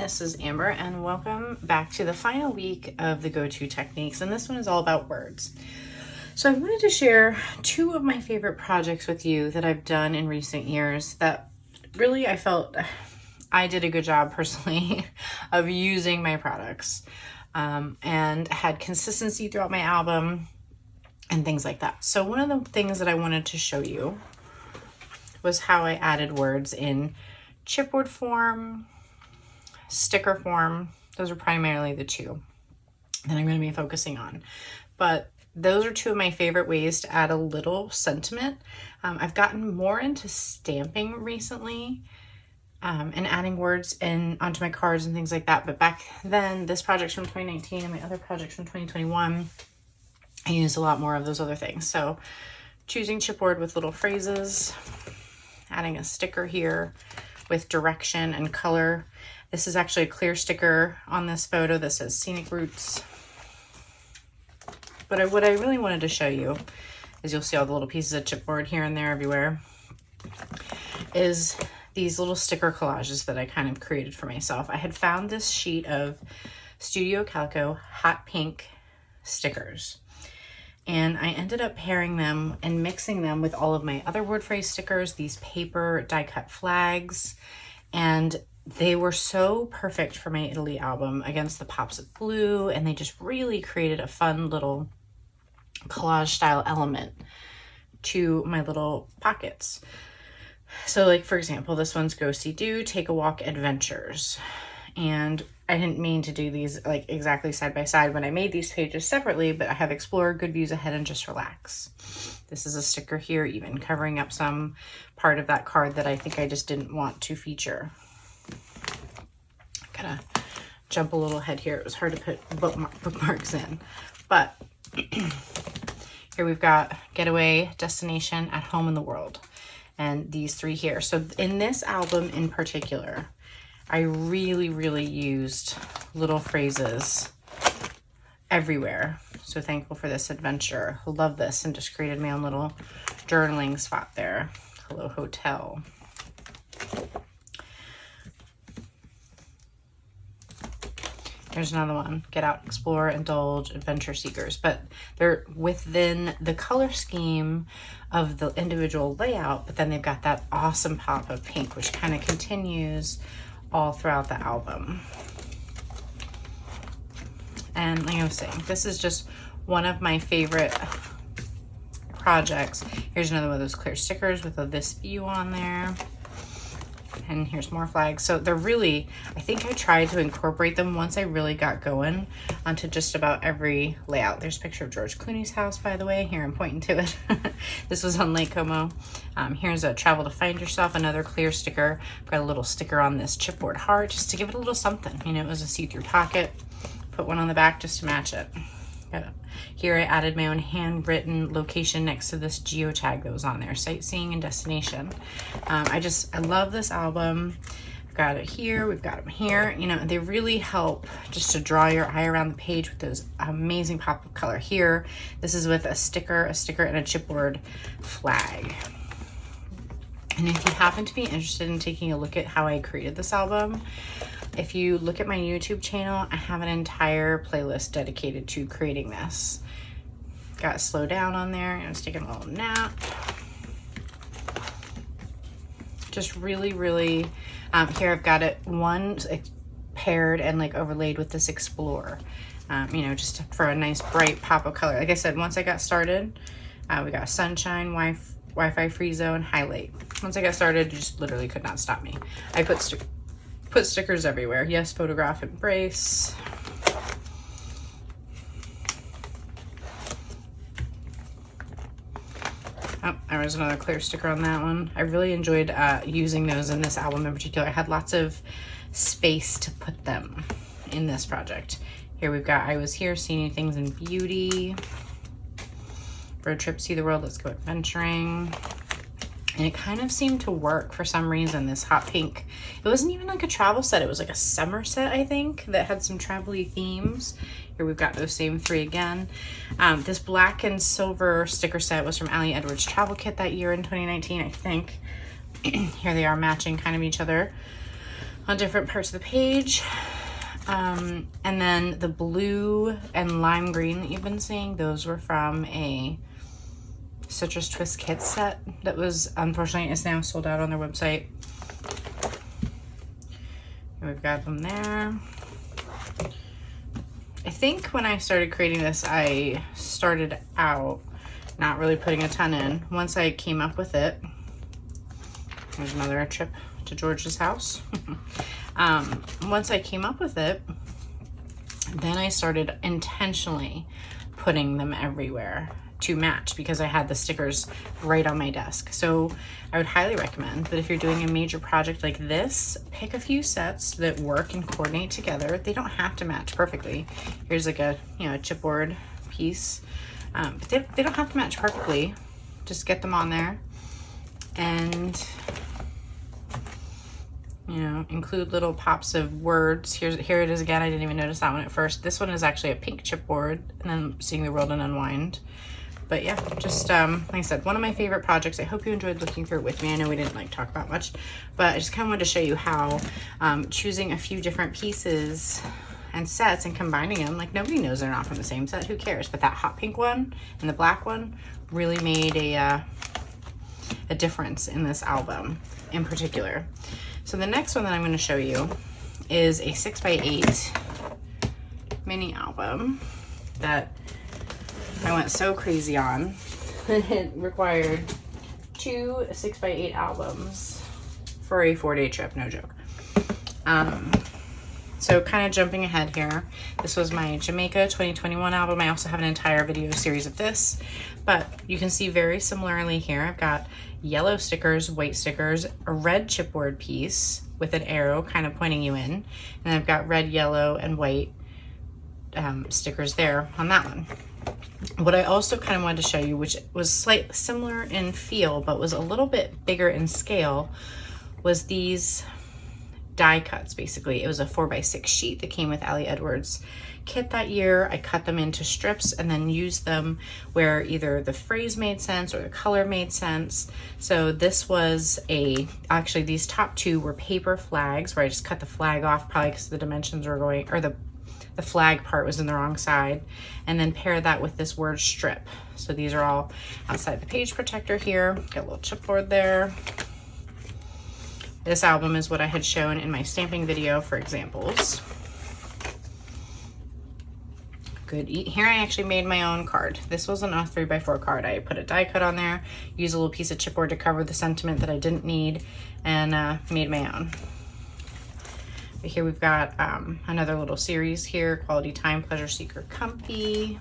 this is Amber and welcome back to the final week of the go-to techniques, and this one is all about words. So I wanted to share two of my favorite projects with you that I've done in recent years that really I felt I did a good job personally of using my products and had consistency throughout my album and things like that. So one of the things that I wanted to show you was how I added words in chipboard form, sticker form. Those are primarily the two that I'm going to be focusing on. But those are two of my favorite ways to add a little sentiment. I've gotten more into stamping recently and adding words onto my cards and things like that. But back then, this project's from 2019 and my other project's from 2021, I used a lot more of those other things. So choosing chipboard with little phrases, adding a sticker here with direction and color. This is actually a clear sticker on this photo that says Scenic Roots. But what I really wanted to show you is, you'll see all the little pieces of chipboard here and there everywhere, is these little sticker collages that I kind of created for myself. I had found this sheet of Studio Calico hot pink stickers, and I ended up pairing them and mixing them with all of my other word phrase stickers, these paper die cut flags, and they were so perfect for my Italy album against the pops of blue, and they just really created a fun little collage style element to my little pockets. So like, for example, this one's Go See Do, Take a Walk Adventures. And I didn't mean to do these like exactly side by side when I made these pages separately, but I have Explore, Good Views Ahead, and Just Relax. This is a sticker here, even covering up some part of that card that I think I just didn't want to feature. Gotta jump a little ahead here. It was hard to put bookmarks in, but here we've got Getaway, Destination, At Home in the World, and these three here. So in this album in particular, I really used little phrases everywhere. So thankful for this adventure. Love this, and just created my own little journaling spot there. Hello Hotel. Here's another one, Get Out, Explore, Indulge, Adventure Seekers. But they're within the color scheme of the individual layout, but then they've got that awesome pop of pink, which kind of continues all throughout the album. And like I was saying, this is just one of my favorite projects. Here's another one of those clear stickers with a This View on there. And here's more flags. So they're really, I think I tried to incorporate them once I really got going onto just about every layout. There's a picture of George Clooney's house, by the way. Here I'm pointing to it. This was on Lake Como. Here's a Travel to Find Yourself, another clear sticker. Got a little sticker on this chipboard heart just to give it a little something. You know, it was a see-through pocket. Put one on the back just to match it. Here I added my own handwritten location next to this geotag that was on there, Sightseeing and Destination. I love this album. I've got it here, we've got them here. You know, they really help just to draw your eye around the page with those amazing pop of color. Here, this is with a sticker, and a chipboard flag. And if you happen to be interested in taking a look at how I created this album, if you look at my YouTube channel, I have an entire playlist dedicated to creating this. Got Slow Down on there. I was taking a little nap. Just really, here I've got it one paired and like overlaid with this Explore. You know, just for a nice bright pop of color. Like I said, once I got started, we got Sunshine, Wi-Fi Free Zone, Highlight. Once I got started, you just literally could not stop me. I put stickers everywhere. Yes, Photograph, Embrace. Oh, there was another clear sticker on that one. I really enjoyed using those in this album in particular. I had lots of space to put them in this project. Here we've got I Was Here, See New Things in Beauty. Road Trip, See the World, Let's Go Adventuring. And it kind of seemed to work for some reason, this hot pink. It wasn't even like a travel set, it was like a summer set, I think, that had some travel-y themes. Here we've got those same three again. This black and silver sticker set was from Ali Edwards' travel kit that year in 2019, I think. Here they are matching kind of each other. on different parts of the page. And then the blue and lime green that you've been seeing, those were from a Citrus Twist kit set that was, unfortunately, is now sold out on their website. And we've got them there. I think when I started creating this, I started out not really putting a ton in. Once I came up with it, there's another trip to George's house. Once I came up with it, then I started intentionally putting them everywhere to match because I had the stickers right on my desk. So I would highly recommend that if you're doing a major project like this, pick a few sets that work and coordinate together. They don't have to match perfectly. Here's like a, you know, a chipboard piece. But they don't have to match perfectly. Just get them on there and, you know, include little pops of words. Here it is again. I didn't even notice that one at first. This one is actually a pink chipboard, and then Seeing the World and Unwind. But yeah, just like I said, one of my favorite projects. I hope you enjoyed looking through it with me. I know we didn't like talk about much, but I just kind of wanted to show you how choosing a few different pieces and sets and combining them, like nobody knows they're not from the same set. Who cares? But that hot pink one and the black one really made a difference in this album in particular. So the next one that I'm going to show you is a 6x8 mini album that I went so crazy on. It required 2 6x8 albums for a 4-day trip, no joke. So kind of jumping ahead here, this was my Jamaica 2021 album. I also have an entire video series of this, but you can see very similarly here, I've got yellow stickers, white stickers, a red chipboard piece with an arrow kind of pointing you in, and I've got red, yellow, and white stickers there on that one. What I also kind of wanted to show you, which was slightly similar in feel, but was a little bit bigger in scale, was these die cuts. Basically, it was a 4x6 sheet that came with Ali Edwards kit that year. I cut them into strips and then used them where either the phrase made sense or the color made sense. So this was actually these top two were paper flags where I just cut the flag off, probably because the dimensions were going, or the flag part was in the wrong side, and then pair that with this word strip. So these are all outside the page protector here. Got a little chipboard there. This album is what I had shown in my stamping video for examples. Good. Here I actually made my own card. This wasn't a 3x4 card. I put a die cut on there, used a little piece of chipboard to cover the sentiment that I didn't need, and made my own. But here we've got another little series here, Quality Time, Pleasure Seeker, Comfy.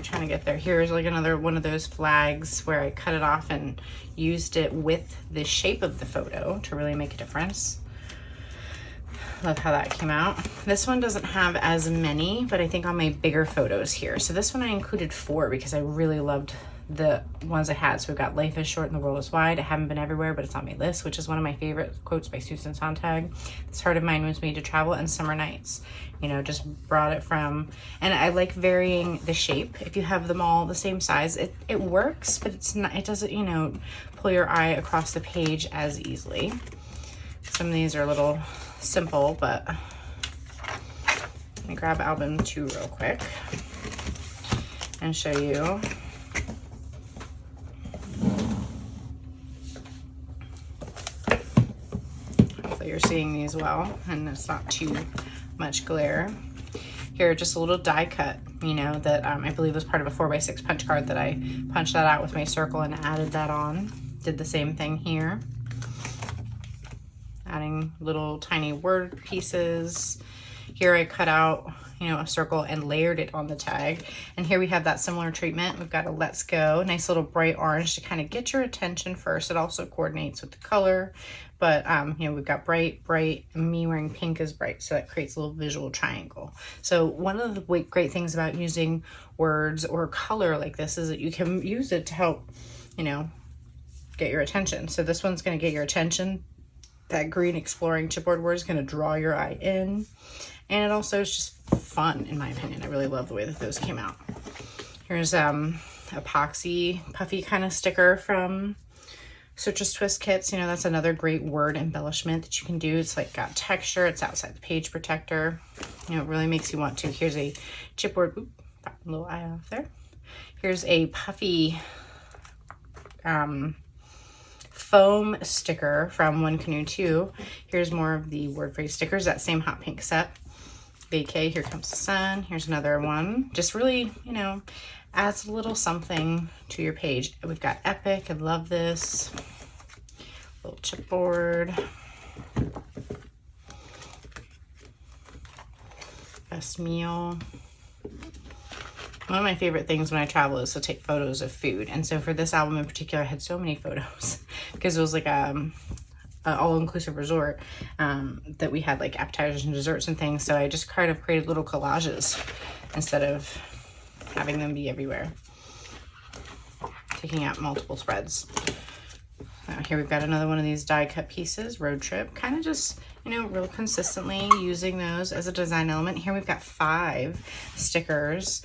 Trying to get there. Here's like another one of those flags where I cut it off and used it with the shape of the photo to really make a difference. Love how that came out. This one doesn't have as many, but I think on my bigger photos here. So this one I included 4 because I really loved the ones I had. So we've got Life is Short and the World is Wide. I haven't been everywhere, but it's on my list, which is one of my favorite quotes by Susan Sontag. This heart of mine was made to travel, and Summer Nights. You know, just brought it from, and I like varying the shape. If you have them all the same size, it works, but it's not, it doesn't, you know, pull your eye across the page as easily. Some of these are a little simple, but let me grab album 2 real quick and show you. Hopefully you're seeing these well and it's not too much glare. Here, just a little die cut, you know, that I believe was part of a 4x6 punch card that I punched that out with my circle and added that on. Did the same thing here. Adding little tiny word pieces. Here I cut out, you know, a circle and layered it on the tag. And here we have that similar treatment. We've got a Let's Go, nice little bright orange to kind of get your attention first. It also coordinates with the color, but you know, we've got bright, me wearing pink is bright, so that creates a little visual triangle. So one of the great things about using words or color like this is that you can use it to help, you know, get your attention. So this one's going to get your attention. That green exploring chipboard word is going to draw your eye in. And it also is just fun, in my opinion. I really love the way that those came out. Here's epoxy puffy kind of sticker from Citrus twist kits, you know, that's another great word embellishment that you can do. It's like got texture, it's outside the page protector. You know, it really makes you want to. Here's a chipboard, oop, got a little eye off there. Here's a puffy foam sticker from One Canoe 2. Here's more of the word phrase stickers, that same hot pink set. Vacay, here comes the sun. Here's another one. Just really, you know, adds a little something to your page. We've got epic, I love this. Little chipboard. Best meal. One of my favorite things when I travel is to take photos of food. And so for this album in particular, I had so many photos because it was like an all-inclusive resort that we had like appetizers and desserts and things. So I just kind of created little collages instead of having them be everywhere. Taking out multiple spreads. Here we've got another one of these die cut pieces, road trip, kind of just, you know, real consistently using those as a design element. Here we've got 5 stickers.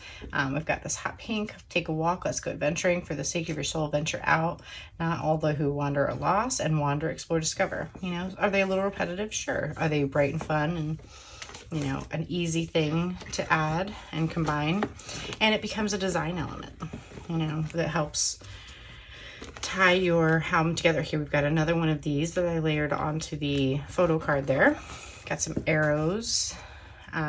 We've got this hot pink, take a walk, let's go adventuring, for the sake of your soul, venture out, not all the who wander are lost, and wander, explore, discover. You know, are they a little repetitive? Sure. Are they bright and fun and, you know, an easy thing to add and combine? And it becomes a design element, you know, that helps tie your album together. Here we've got another one of these that I layered onto the photo card there. Got some arrows,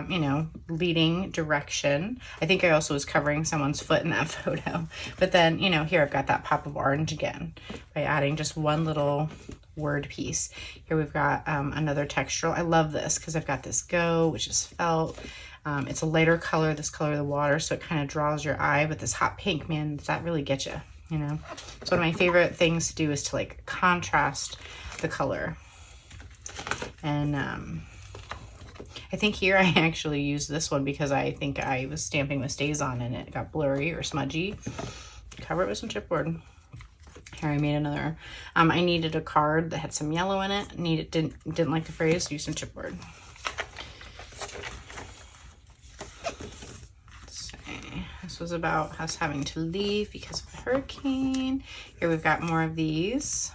you know, leading direction. I think I also was covering someone's foot in that photo. But then, you know, here I've got that pop of orange again by adding just one little word piece. Here we've got another textural. I love this because I've got this go, which is felt. It's a lighter color, this color of the water, so it kind of draws your eye. But this hot pink, man, does that really get you? You know, so one of my favorite things to do is to like contrast the color. And I think here I actually used this one because I think I was stamping with StazOn and it got blurry or smudgy. Cover it with some chipboard. Here I made another. I needed a card that had some yellow in it. Didn't like the phrase. Use some chipboard. This was about us having to leave because of a hurricane. Here we've got more of these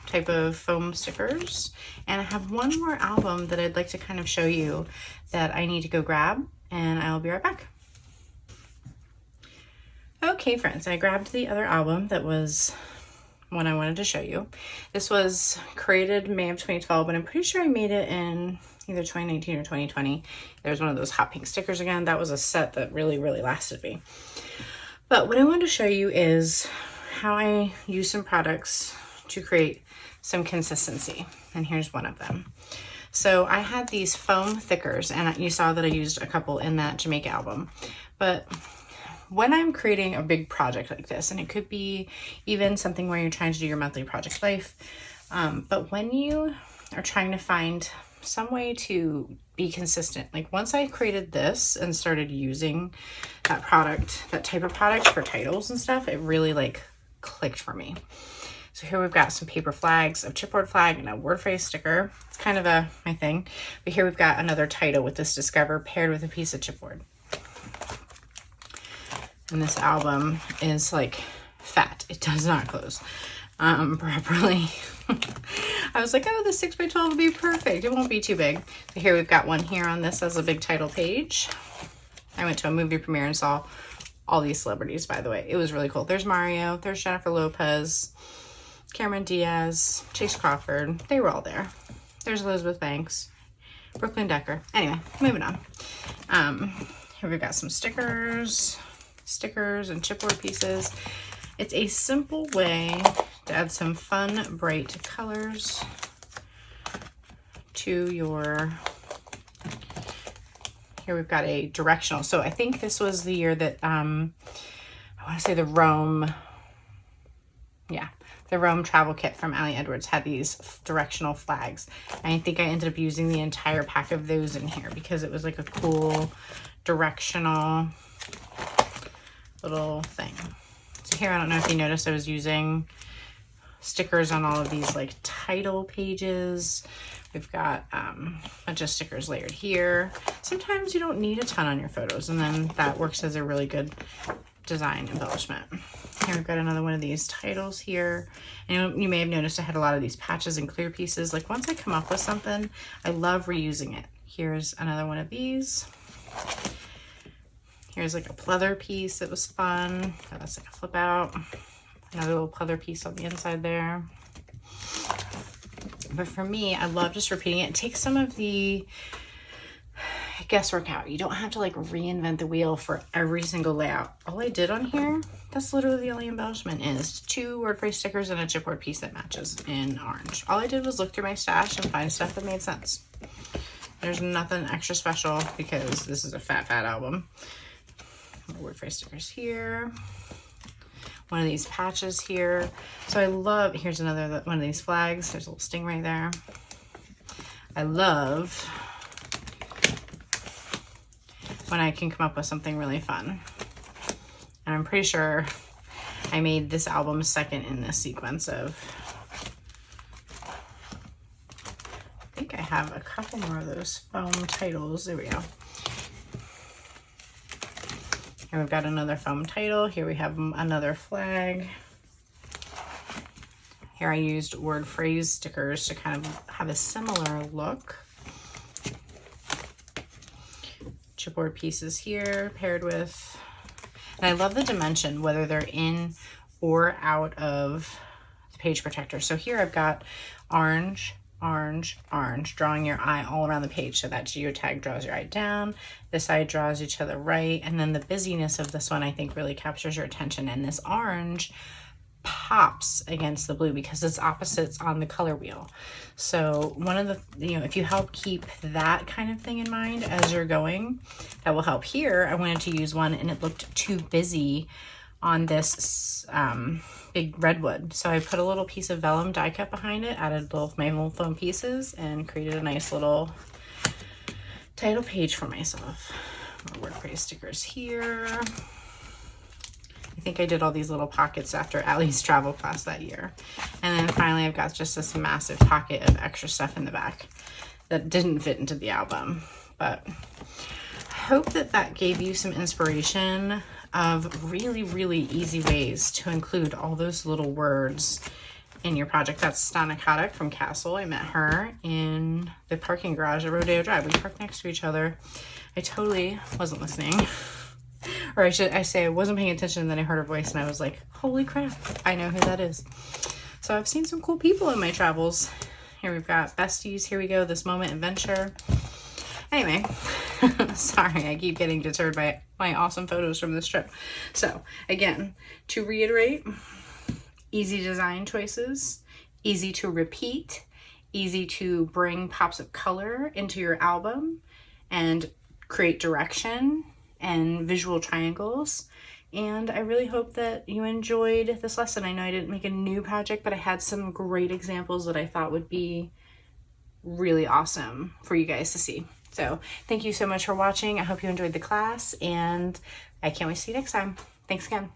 type of foam stickers. And I have one more album that I'd like to kind of show you that I need to go grab, and I'll be right back. Okay, friends, I grabbed the other album that was one I wanted to show you. This was created May of 2012, but I'm pretty sure I made it in either 2019 or 2020. There's one of those hot pink stickers again. That was a set that really, really lasted me. But what I wanted to show you is how I use some products to create some consistency. And here's one of them. So I had these foam thickers, and you saw that I used a couple in that Jamaica album. But when I'm creating a big project like this, and it could be even something where you're trying to do your monthly project life, but when you are trying to find some way to be consistent, like once I created this and started using that product, that type of product for titles and stuff, it really like clicked for me. So here we've got some paper flags, a chipboard flag, and a word phrase sticker. It's kind of my thing. But here we've got another title with this Discover paired with a piece of chipboard. And this album is like fat. It does not close properly. I was like, oh, the 6x12 would be perfect. It won't be too big. So here we've got one here on this as a big title page. I went to a movie premiere and saw all these celebrities, by the way. It was really cool. There's Mario, there's Jennifer Lopez, Cameron Diaz, Chase Crawford. They were all there. There's Elizabeth Banks, Brooklyn Decker. Anyway, moving on. Here we've got some stickers and chipboard pieces. It's a simple way to add some fun, bright colors to your, here we've got a directional. So I think this was the year that, I want to say the Rome travel kit from Ali Edwards had these directional flags. And I think I ended up using the entire pack of those in here because it was like a cool directional little thing. So here, I don't know if you noticed, I was using stickers on all of these like title pages. We've got a bunch of stickers layered here. Sometimes you don't need a ton on your photos, and then that works as a really good design embellishment. Here we've got another one of these titles here. And you may have noticed I had a lot of these patches and clear pieces. Like once I come up with something, I love reusing it. Here's another one of these. Here's like a pleather piece that was fun. Oh, that's like a flip out. Another little pleather piece on the inside there. But for me, I love just repeating it. It takes some of the guesswork out. You don't have to like reinvent the wheel for every single layout. All I did on here, that's literally the only embellishment, is 2 word phrase stickers and a chipboard piece that matches in orange. All I did was look through my stash and find stuff that made sense. There's nothing extra special because this is a fat album. More word phrase stickers here. One of these patches here. So I love, here's another one of these flags. There's a little stingray there. I love when I can come up with something really fun. And I'm pretty sure I made this album second in this sequence of, I think I have a couple more of those foam titles. There we go. Here we've got another foam title. Here we have another flag. Here I used word phrase stickers to kind of have a similar look. Chipboard pieces here paired with, and I love the dimension, whether they're in or out of the page protector. So here I've got orange, orange, orange, drawing your eye all around the page. So that geotag draws your eye down, this eye draws you to the right, and then the busyness of this one I think really captures your attention. And this orange pops against the blue because it's opposites on the color wheel. So one of the, you know, if you help keep that kind of thing in mind as you're going, that will help. Here I wanted to use one and it looked too busy on this big redwood, so I put a little piece of vellum die cut behind it, added my little foam pieces, and created a nice little title page for myself. More word phrase stickers here. I think I did all these little pockets after Allie's travel class that year. And then finally I've got just this massive pocket of extra stuff in the back that didn't fit into the album. But I hope that that gave you some inspiration of really, really easy ways to include all those little words in your project. That's Stana Kodak from Castle. I met her in the parking garage at Rodeo Drive. We parked next to each other. I totally wasn't listening. Or I say I wasn't paying attention, and then I heard her voice and I was like, holy crap, I know who that is. So I've seen some cool people in my travels. Here we've got besties. Here we go. This moment adventure. Anyway, sorry, I keep getting deterred by my awesome photos from this trip. So again, to reiterate, easy design choices, easy to repeat, easy to bring pops of color into your album and create direction and visual triangles. And I really hope that you enjoyed this lesson. I know I didn't make a new project, but I had some great examples that I thought would be really awesome for you guys to see. So thank you so much for watching. I hope you enjoyed the class, and I can't wait to see you next time. Thanks again.